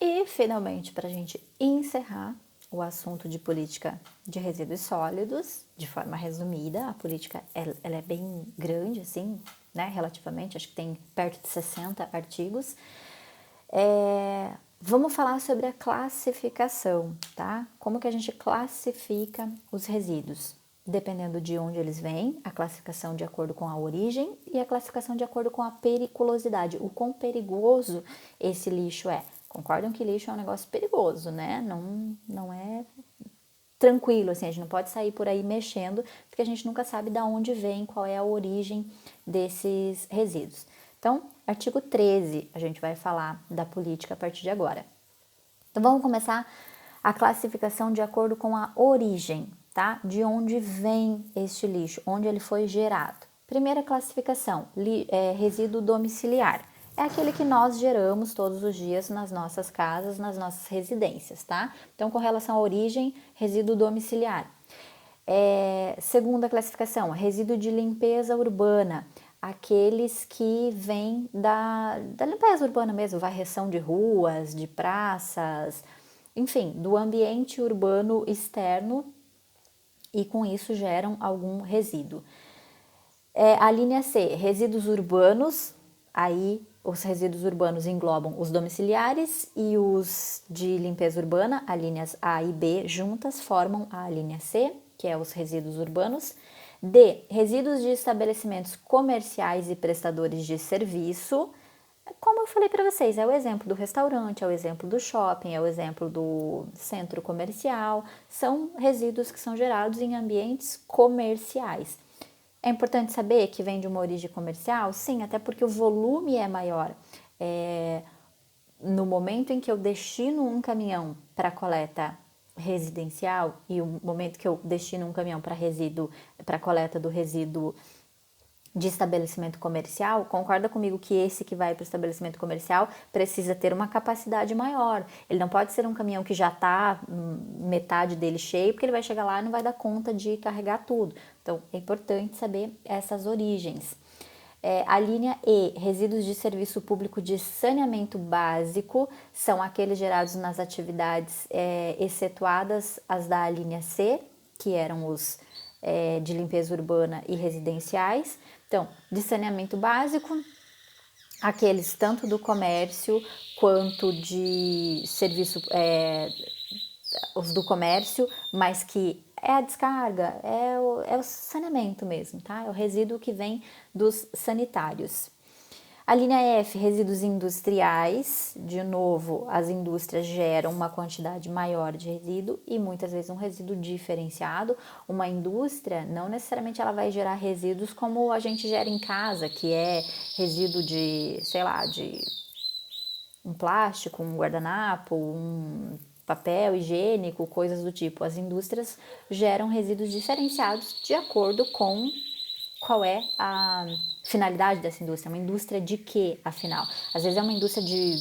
E, finalmente, para a gente encerrar o assunto de política de resíduos sólidos, de forma resumida, a política ela é bem grande, assim, né, relativamente, acho que tem perto de 60 artigos. Vamos falar sobre a classificação, tá? Como que a gente classifica os resíduos? Dependendo de onde eles vêm, a classificação de acordo com a origem e a classificação de acordo com a periculosidade, o quão perigoso esse lixo é. Concordam que lixo é um negócio perigoso, né? Não é tranquilo, assim, a gente não pode sair por aí mexendo, porque a gente nunca sabe de onde vem, qual é a origem desses resíduos. Então, artigo 13, a gente vai falar da política a partir de agora. Então, vamos começar a classificação de acordo com a origem, tá? De onde vem este lixo, onde ele foi gerado. Primeira classificação, resíduo domiciliar. É aquele que nós geramos todos os dias nas nossas casas, nas nossas residências, tá? Então, com relação à origem, resíduo domiciliar. Segunda classificação, resíduo de limpeza urbana. Aqueles que vêm da limpeza urbana mesmo, varreção de ruas, de praças, enfim, do ambiente urbano externo e com isso geram algum resíduo. A linha C, resíduos urbanos, aí os resíduos urbanos englobam os domiciliares e os de limpeza urbana, as linhas A e B juntas formam a linha C, que é os resíduos urbanos. D, resíduos de estabelecimentos comerciais e prestadores de serviço. Como eu falei para vocês, é o exemplo do restaurante, é o exemplo do shopping, é o exemplo do centro comercial. São resíduos que são gerados em ambientes comerciais. É importante saber que vem de uma origem comercial? Sim, até porque o volume é maior. No momento em que eu destino um caminhão para coleta residencial e o momento que eu destino um caminhão para coleta do resíduo de estabelecimento comercial, concorda comigo que esse que vai para o estabelecimento comercial precisa ter uma capacidade maior. Ele não pode ser um caminhão que já está metade dele cheio, porque ele vai chegar lá e não vai dar conta de carregar tudo. Então, é importante saber essas origens. A linha E, resíduos de serviço público de saneamento básico, são aqueles gerados nas atividades excetuadas as da linha C, que eram os de limpeza urbana e residenciais. Então, de saneamento básico, aqueles tanto do comércio quanto de serviço, os do comércio, mas que é a descarga, é o saneamento mesmo, tá? É o resíduo que vem dos sanitários. A linha F, resíduos industriais. De novo, as indústrias geram uma quantidade maior de resíduo e muitas vezes um resíduo diferenciado. Uma indústria, não necessariamente ela vai gerar resíduos como a gente gera em casa, que é resíduo de, sei lá, de um plástico, um guardanapo, um papel higiênico, coisas do tipo. As indústrias geram resíduos diferenciados de acordo com qual é a finalidade dessa indústria. Uma indústria de quê, afinal? Às vezes é uma indústria de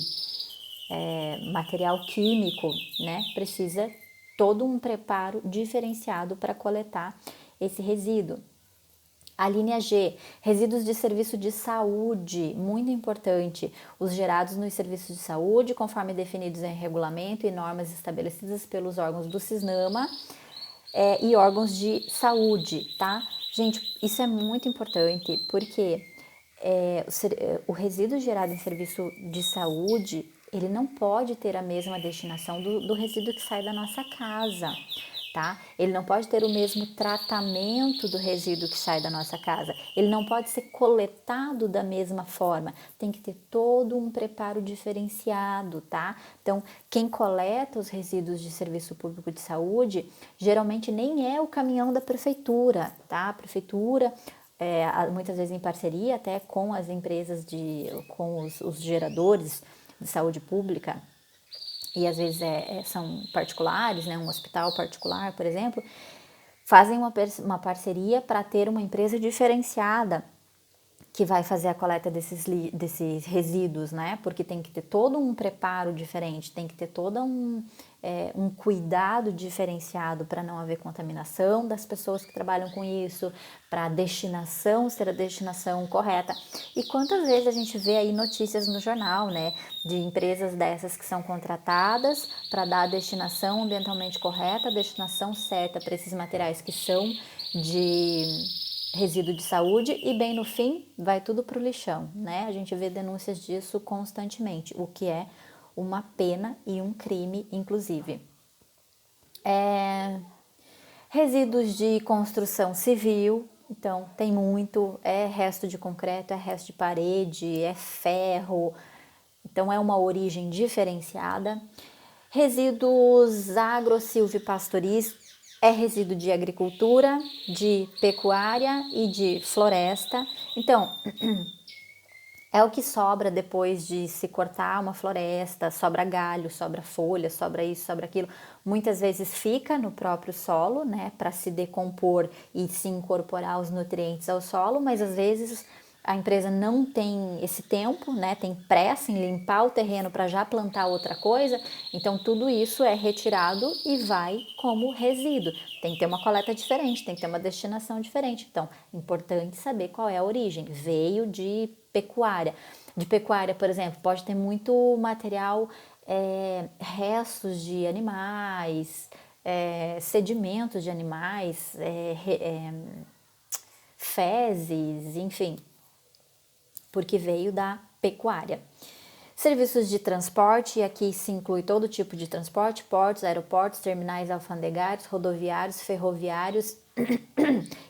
material químico, né? Precisa todo um preparo diferenciado para coletar esse resíduo. A linha G, resíduos de serviço de saúde, muito importante, os gerados nos serviços de saúde, conforme definidos em regulamento e normas estabelecidas pelos órgãos do CISNAMA e órgãos de saúde, tá? Gente, isso é muito importante, porque o resíduo gerado em serviço de saúde, ele não pode ter a mesma destinação do resíduo que sai da nossa casa, tá? Ele não pode ter o mesmo tratamento do resíduo que sai da nossa casa. Ele não pode ser coletado da mesma forma. Tem que ter todo um preparo diferenciado, tá? Então, quem coleta os resíduos de serviço público de saúde, geralmente nem é o caminhão da prefeitura, tá? A prefeitura muitas vezes em parceria até com as empresas, com os geradores de saúde pública, e às vezes são particulares, né, um hospital particular, por exemplo, fazem uma parceria para ter uma empresa diferenciada que vai fazer a coleta desses resíduos, né? Porque tem que ter todo um preparo diferente, tem que ter todo um cuidado diferenciado para não haver contaminação das pessoas que trabalham com isso, para a destinação ser a destinação correta. E quantas vezes a gente vê aí notícias no jornal, né? De empresas dessas que são contratadas para dar a destinação ambientalmente correta, a destinação certa para esses materiais que são de resíduo de saúde e bem no fim vai tudo para o lixão, né? A gente vê denúncias disso constantemente, o que é uma pena e um crime, inclusive. Resíduos de construção civil, então tem muito, é resto de concreto, é resto de parede, é ferro, então é uma origem diferenciada. Resíduos agro-silvipastoris é resíduo de agricultura, de pecuária e de floresta. Então, é o que sobra depois de se cortar uma floresta, sobra galho, sobra folha, sobra isso, sobra aquilo. Muitas vezes fica no próprio solo, né, para se decompor e se incorporar os nutrientes ao solo, mas às vezes a empresa não tem esse tempo, né, tem pressa em limpar o terreno para já plantar outra coisa, então tudo isso é retirado e vai como resíduo. Tem que ter uma coleta diferente, tem que ter uma destinação diferente. Então, importante saber qual é a origem. Veio de pecuária. De pecuária, por exemplo, pode ter muito material, restos de animais, sedimentos de animais, fezes, enfim, porque veio da pecuária. Serviços de transporte, e aqui se inclui todo tipo de transporte, portos, aeroportos, terminais alfandegários, rodoviários, ferroviários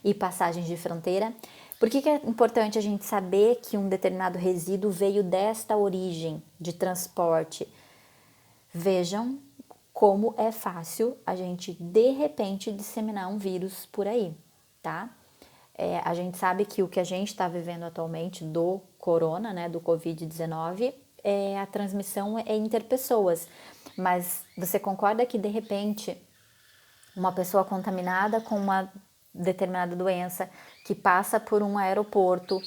e passagens de fronteira. Por que é importante a gente saber que um determinado resíduo veio desta origem de transporte? Vejam como é fácil a gente, de repente, disseminar um vírus por aí, tá? A gente sabe que o que a gente está vivendo atualmente do corona, né, do Covid-19, a transmissão é interpessoas. Mas você concorda que, de repente, uma pessoa contaminada com uma determinada doença que passa por um aeroporto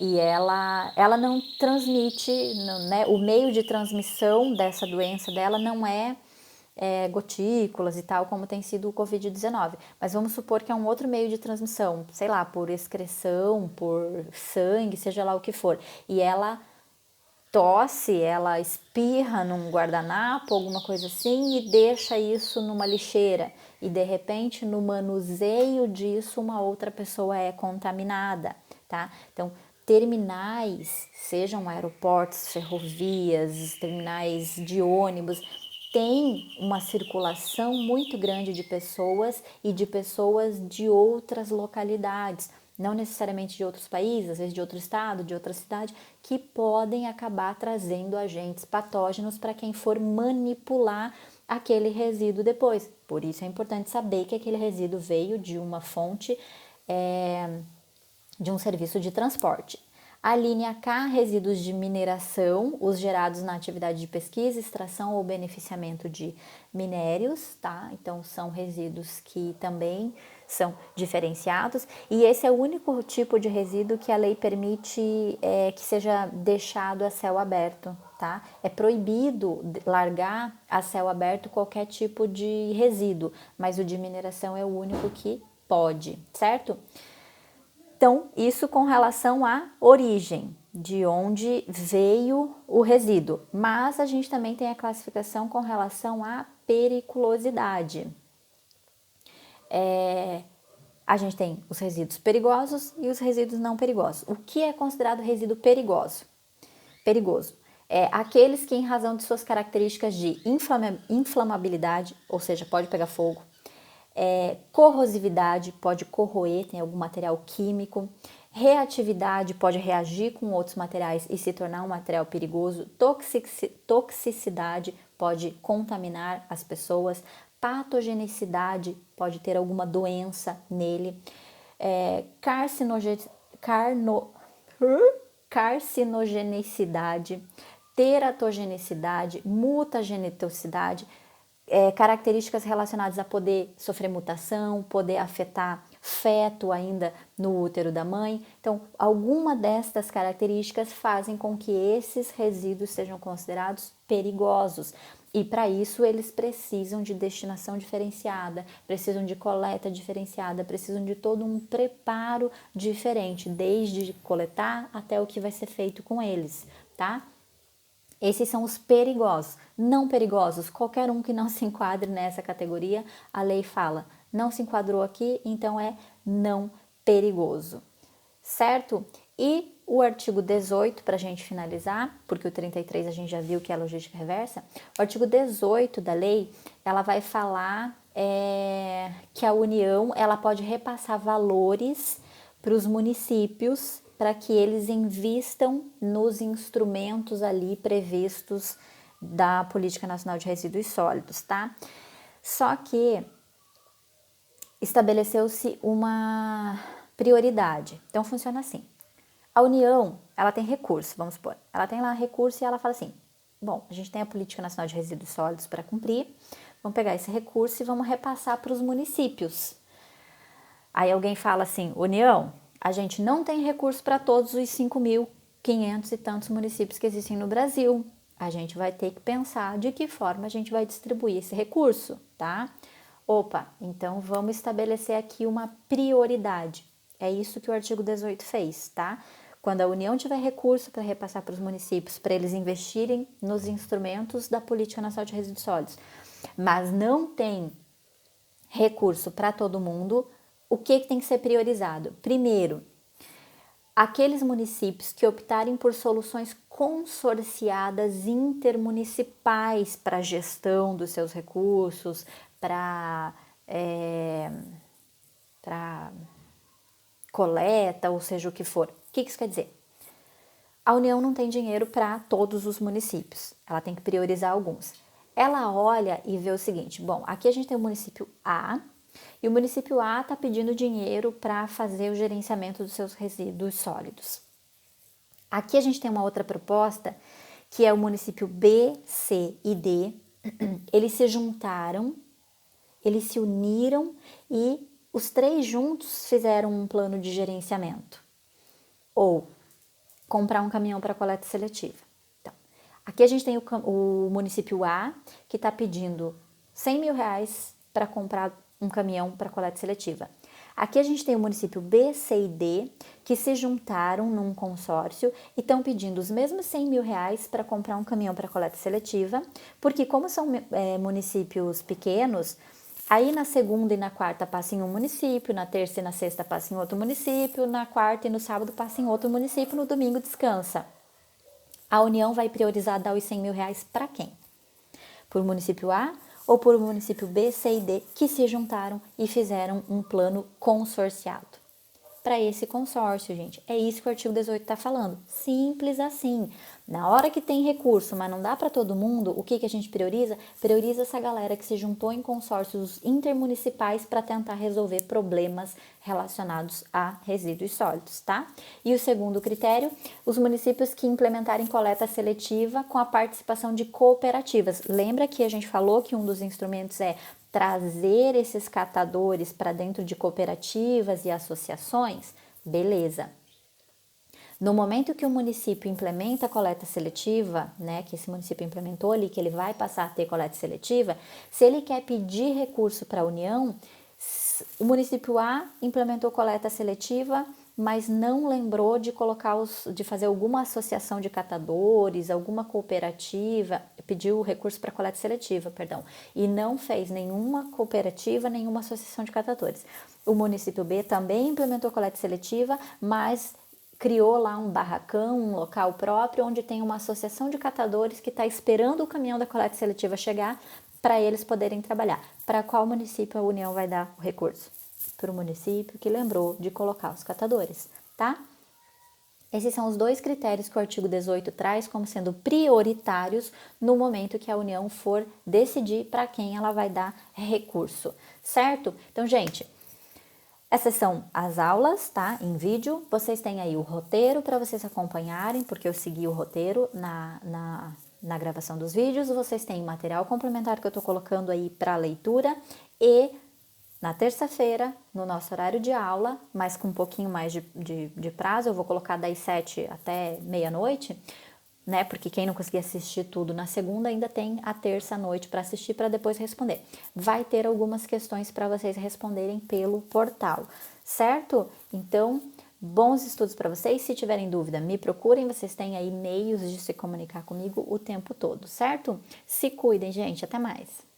e ela não transmite, né, o meio de transmissão dessa doença dela não é gotículas e tal, como tem sido o Covid-19. Mas vamos supor que é um outro meio de transmissão, sei lá, por excreção, por sangue, seja lá o que for. E ela tosse, ela espirra num guardanapo, alguma coisa assim, e deixa isso numa lixeira. E de repente, no manuseio disso, uma outra pessoa é contaminada, tá? Então, terminais, sejam aeroportos, ferrovias, terminais de ônibus, tem uma circulação muito grande de pessoas e de pessoas de outras localidades, não necessariamente de outros países, às vezes de outro estado, de outra cidade, que podem acabar trazendo agentes patógenos para quem for manipular aquele resíduo depois. Por isso é importante saber que aquele resíduo veio de uma fonte, de um serviço de transporte. A linha K, resíduos de mineração, os gerados na atividade de pesquisa, extração ou beneficiamento de minérios, tá? Então, são resíduos que também são diferenciados. E esse é o único tipo de resíduo que a lei permite que seja deixado a céu aberto, tá? É proibido largar a céu aberto qualquer tipo de resíduo, mas o de mineração é o único que pode, certo? Então, isso com relação à origem, de onde veio o resíduo. Mas a gente também tem a classificação com relação à periculosidade. A gente tem os resíduos perigosos e os resíduos não perigosos. O que é considerado resíduo perigoso? Perigoso é aqueles que, em razão de suas características de inflamabilidade, ou seja, pode pegar fogo, corrosividade, pode corroer, tem algum material químico, reatividade, pode reagir com outros materiais e se tornar um material perigoso, toxicidade, pode contaminar as pessoas, patogenicidade, pode ter alguma doença nele, carcinogenicidade, teratogenicidade, mutagenitosidade, características relacionadas a poder sofrer mutação, poder afetar feto ainda no útero da mãe. Então, alguma destas características fazem com que esses resíduos sejam considerados perigosos. E para isso eles precisam de destinação diferenciada, precisam de coleta diferenciada, precisam de todo um preparo diferente, desde coletar até o que vai ser feito com eles, tá? Esses são os perigosos. Não perigosos, qualquer um que não se enquadre nessa categoria, a lei fala, não se enquadrou aqui, então é não perigoso, certo? E o artigo 18, para a gente finalizar, porque o 33 a gente já viu que é a logística reversa, o artigo 18 da lei, ela vai falar que a União ela pode repassar valores para os municípios para que eles invistam nos instrumentos ali previstos da Política Nacional de Resíduos Sólidos, tá? Só que estabeleceu-se uma prioridade. Então funciona assim. A União, ela tem recurso, vamos supor. Ela tem lá recurso e ela fala assim: bom, a gente tem a Política Nacional de Resíduos Sólidos para cumprir, vamos pegar esse recurso e vamos repassar para os municípios. Aí alguém fala assim: União, a gente não tem recurso para todos os 5.500 e tantos municípios que existem no Brasil. A gente vai ter que pensar de que forma a gente vai distribuir esse recurso, tá? Opa, então vamos estabelecer aqui uma prioridade. É isso que o artigo 18 fez, tá? Quando a União tiver recurso para repassar para os municípios, para eles investirem nos instrumentos da Política Nacional de Resíduos Sólidos, mas não tem recurso para todo mundo, o que tem que ser priorizado? Primeiro, aqueles municípios que optarem por soluções consorciadas intermunicipais para a gestão dos seus recursos, para coleta, ou seja, o que for. O que isso quer dizer? A União não tem dinheiro para todos os municípios, ela tem que priorizar alguns. Ela olha e vê o seguinte: bom, aqui a gente tem o município A, e o município A está pedindo dinheiro para fazer o gerenciamento dos seus resíduos sólidos. Aqui a gente tem uma outra proposta, que é o município B, C e D. Eles se juntaram, eles se uniram e os três juntos fizeram um plano de gerenciamento. Ou comprar um caminhão para coleta seletiva. Então, aqui a gente tem o município A, que está pedindo R$100.000 para comprar um caminhão para coleta seletiva. Aqui a gente tem o município B, C e D, que se juntaram num consórcio e estão pedindo os mesmos R$100.000 para comprar um caminhão para coleta seletiva, porque como são municípios pequenos, aí na segunda e na quarta passa em um município, na terça e na sexta passa em outro município, na quarta e no sábado passa em outro município, no domingo descansa. A União vai priorizar dar os R$100.000 para quem? Por município A ou por município B, C e D, que se juntaram e fizeram um plano consorciado. Para esse consórcio, gente, é isso que o artigo 18 está falando. Simples assim. Na hora que tem recurso, mas não dá para todo mundo, o que a gente prioriza? Prioriza essa galera que se juntou em consórcios intermunicipais para tentar resolver problemas relacionados a resíduos sólidos, tá? E o segundo critério, os municípios que implementarem coleta seletiva com a participação de cooperativas. Lembra que a gente falou que um dos instrumentos é trazer esses catadores para dentro de cooperativas e associações? Beleza. No momento que o município implementa a coleta seletiva, né, que esse município implementou ali, que ele vai passar a ter coleta seletiva, se ele quer pedir recurso para a União, o município A implementou coleta seletiva, mas não lembrou de de fazer alguma associação de catadores, alguma cooperativa, pediu recurso para coleta seletiva, perdão, e não fez nenhuma cooperativa, nenhuma associação de catadores. O município B também implementou coleta seletiva, mas criou lá um barracão, um local próprio, onde tem uma associação de catadores que está esperando o caminhão da coleta seletiva chegar para eles poderem trabalhar. Para qual município a União vai dar o recurso? Para o município que lembrou de colocar os catadores, tá? Esses são os dois critérios que o artigo 18 traz como sendo prioritários no momento que a União for decidir para quem ela vai dar recurso, certo? Então, gente, essas são as aulas, tá? Em vídeo. Vocês têm aí o roteiro para vocês acompanharem, porque eu segui o roteiro na gravação dos vídeos. Vocês têm material complementar que eu tô colocando aí para leitura e na terça-feira, no nosso horário de aula, mas com um pouquinho mais de prazo, eu vou colocar das 7 até meia-noite, né? Porque quem não conseguir assistir tudo na segunda ainda tem a terça à noite para assistir para depois responder. Vai ter algumas questões para vocês responderem pelo portal, certo? Então, bons estudos para vocês. Se tiverem dúvida, me procurem. Vocês têm aí meios de se comunicar comigo o tempo todo, certo? Se cuidem, gente. Até mais.